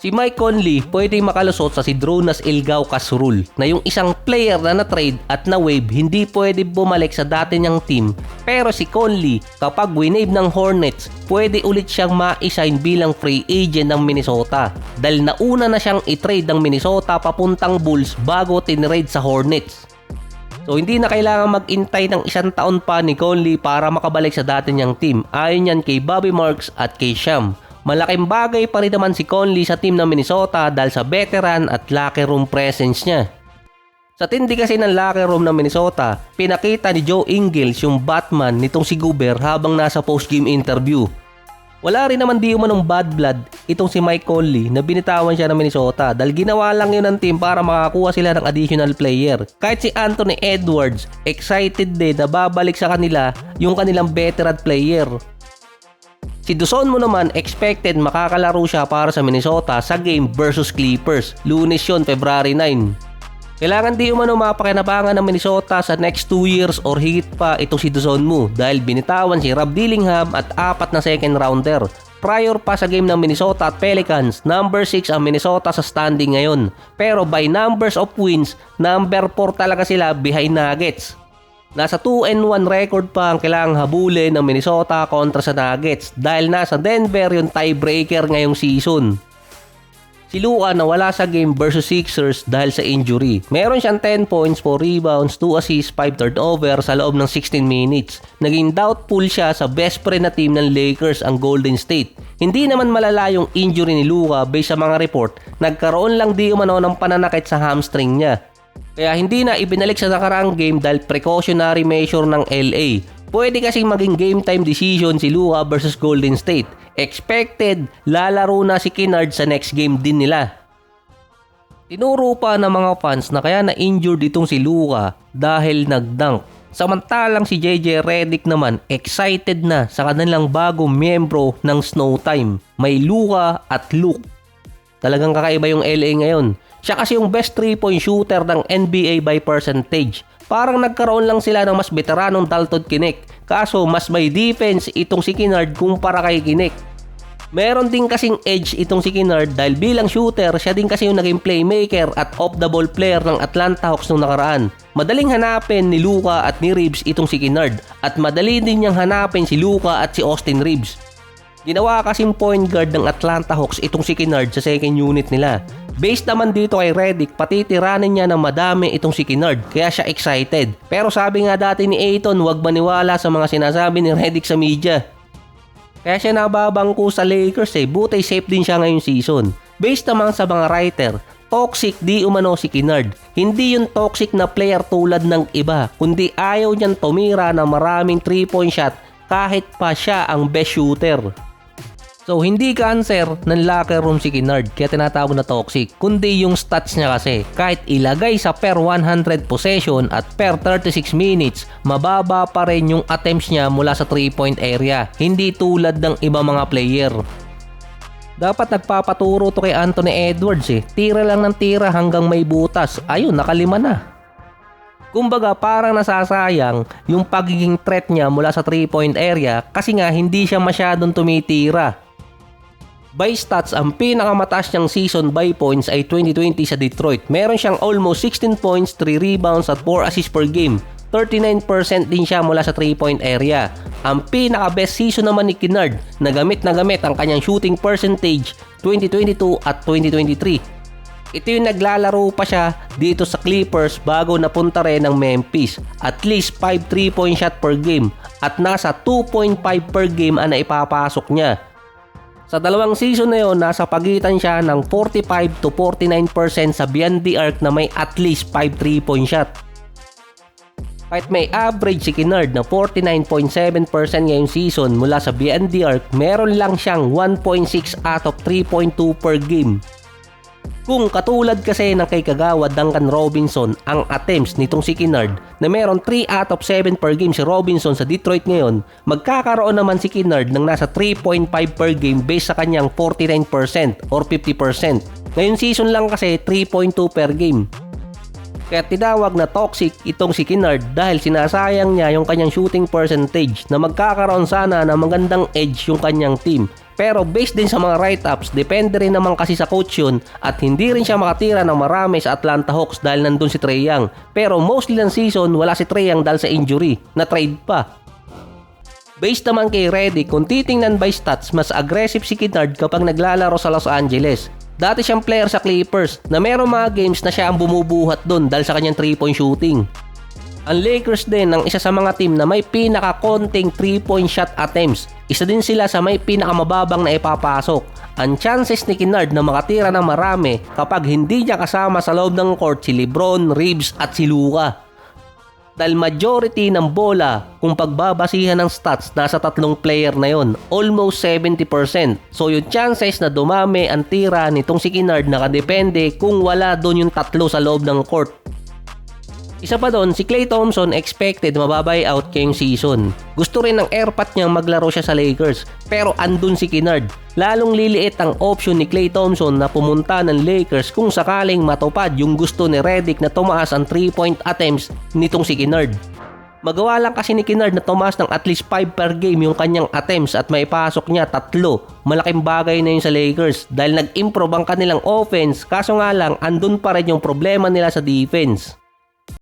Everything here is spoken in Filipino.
Si Mike Conley pwedeng makalusot sa si Dronas Ilgauskas rule na yung isang player na na-trade at na-wave hindi pwede bumalik sa dati niyang team, pero si Conley kapag winave ng Hornets pwede ulit siyang ma-assign bilang free agent ng Minnesota dahil nauna na siyang i-trade ng Minnesota papuntang Bulls bago tinrade sa Hornets. So hindi na kailangan mag-intay ng 1 taon pa ni Conley para makabalik sa dati niyang team, ayon yan kay Bobby Marks at kay Sham. Malaking bagay pa rin naman si Conley sa team ng Minnesota dahil sa veteran at locker room presence niya. Sa tindi kasi ng locker room ng Minnesota, pinakita ni Joe Ingles yung Batman nitong si Goober habang nasa post-game interview. Wala rin naman di umanong bad blood itong si Mike Conley na binitawan siya ng Minnesota dahil ginawa lang yun ng team para makakuha sila ng additional player. Kahit si Anthony Edwards, excited din na babalik sa kanila yung kanilang veteran player. Si Duzon mo naman expected makakalaro siya para sa Minnesota sa game versus Clippers. Lunes yun, February 9. Kailangan di umano mapakinabangan ng Minnesota sa next 2 years or higit pa itong si Duzon mo dahil binitawan si Rob Dillingham at 4 na second rounder. Prior pa sa game ng Minnesota at Pelicans, number 6 ang Minnesota sa standing ngayon. Pero by numbers of wins, number 4 talaga sila behind Nuggets. Nasa 2-1 record pa ang kailangang habulin ng Minnesota kontra sa Nuggets dahil nasa Denver yung tiebreaker ngayong season. Si Luka nawala sa game versus Sixers dahil sa injury. Meron siyang 10 points, 4 rebounds, 2 assists, 5 turnover sa loob ng 16 minutes. Naging doubtful siya sa best friend na team ng Lakers, ang Golden State. Hindi naman malala yung injury ni Luka based sa mga report. Nagkaroon lang di umano ng pananakit sa hamstring niya. Kaya hindi na ibinalik sa nakaraang game dahil precautionary measure ng LA. Pwede kasing maging game time decision si Luka versus Golden State. Expected, lalaro na si Kennard sa next game din nila. Tinuro pa ng mga fans na kaya na-injured itong si Luka dahil nag-dunk. Samantalang si JJ Redick naman excited na sa kanilang bagong miyembro ng Snowtime. May Luka at Luke. Talagang kakaiba yung LA ngayon. Siya kasi yung best 3-point shooter ng NBA by percentage. Parang nagkaroon lang sila ng mas veteranong Dalton Knecht. Kaso mas may defense itong si Kennard kumpara kay Knecht. Meron din kasing edge itong si Kennard dahil bilang shooter, siya din kasi yung naging playmaker at off-the-ball player ng Atlanta Hawks nung nakaraan. Madaling hanapin ni Luka at ni Reeves itong si Kennard at madali din niyang hanapin si Luka at si Austin Reeves. Ginawa kasing point guard ng Atlanta Hawks itong si Kennard sa second unit nila. Based naman dito kay Redick, patitiranin niya ng madami itong si Kennard kaya siya excited. Pero sabi nga dati ni Ayton, huwag maniwala sa mga sinasabi ni Redick sa media. Kaya siya nababangko sa Lakers buti safe din siya ngayong season. Based naman sa mga writer, toxic di umano si Kennard. Hindi yung toxic na player tulad ng iba, kundi ayaw niyang tumira ng maraming 3-point shot kahit pa siya ang best shooter. So hindi cancer ng locker room si Kennard kaya tinatawag na toxic, kundi yung stats niya kasi. Kahit ilagay sa per 100 possession at per 36 minutes, mababa pa rin yung attempts niya mula sa 3-point area. Hindi tulad ng iba mga player. Dapat nagpapaturo to kay Anthony Edwards Tira lang ng tira hanggang may butas. Ayun, nakalima na. Kumbaga parang nasasayang yung pagiging threat niya mula sa 3-point area kasi nga hindi siya masyadong tumitira. By stats, ang pinakamataas niyang season by points ay 2020 sa Detroit. Meron siyang almost 16 points, 3 rebounds at 4 assists per game. 39% din siya mula sa 3-point area. Ang pinaka-best season naman ni Kennard na gamit ang kanyang shooting percentage 2022 at 2023. Ito yung naglalaro pa siya dito sa Clippers bago napunta rin ng Memphis. At least 5 3-point shot per game at nasa 2.5 per game ang naipapasok niya. Sa dalawang season na yon, nasa pagitan siya ng 45 to 49% sa beyond the arc na may at least 5 3-point shot. Kahit may average si Kennard na 49.7% ngayong season mula sa beyond the arc, meron lang siyang 1.6 out of 3.2 per game. Kung katulad kasi ng kay Kagawa Duncan Robinson ang attempts nitong si Kennard na meron 3 out of 7 per game si Robinson sa Detroit ngayon, magkakaroon naman si Kennard ng nasa 3.5 per game based sa kanyang 49% or 50%. Ngayong season lang kasi 3.2 per game. Kaya tinawag na toxic itong si Kennard dahil sinasayang niya yung kanyang shooting percentage na magkakaroon sana ng magandang edge yung kanyang team. Pero based din sa mga write-ups, depende rin naman kasi sa coach yun at hindi rin siya makatira ng marami sa Atlanta Hawks dahil nandun si Trae Young. Pero mostly ng season wala si Trae Young dahil sa injury, na trade pa. Based naman kay Redick, kung titingnan by stats, mas aggressive si Kennard kapag naglalaro sa Los Angeles. Dati siyang player sa Clippers na merong mga games na siya ang bumubuhat doon dahil sa kanyang 3-point shooting. Ang Lakers din ang isa sa mga team na may pinaka-konting 3-point shot attempts. Isa din sila sa may pinakamababang na ipapasok. Ang chances ni Kennard na makatira ng marami kapag hindi niya kasama sa loob ng court si LeBron, Reeves at si Luka. Dahil majority ng bola kung pagbabasihan ng stats nasa tatlong player na yon, almost 70%. So yung chances na dumami ang tira nitong si Kennard nakadepende kung wala doon yung tatlo sa loob ng court. Isa pa doon, si Klay Thompson expected mababay out ngayong season. Gusto rin ng airpat niyang maglaro siya sa Lakers, pero andun si Kennard. Lalong liliit ang option ni Klay Thompson na pumunta ng Lakers kung sakaling matupad yung gusto ni Redick na tumaas ang 3-point attempts nitong si Kennard. Magawa lang kasi ni Kennard na tumaas ng at least 5 per game yung kanyang attempts at maipasok niya 3. Malaking bagay na yun sa Lakers dahil nag-improve ang kanilang offense, kaso nga lang andun pa rin yung problema nila sa defense.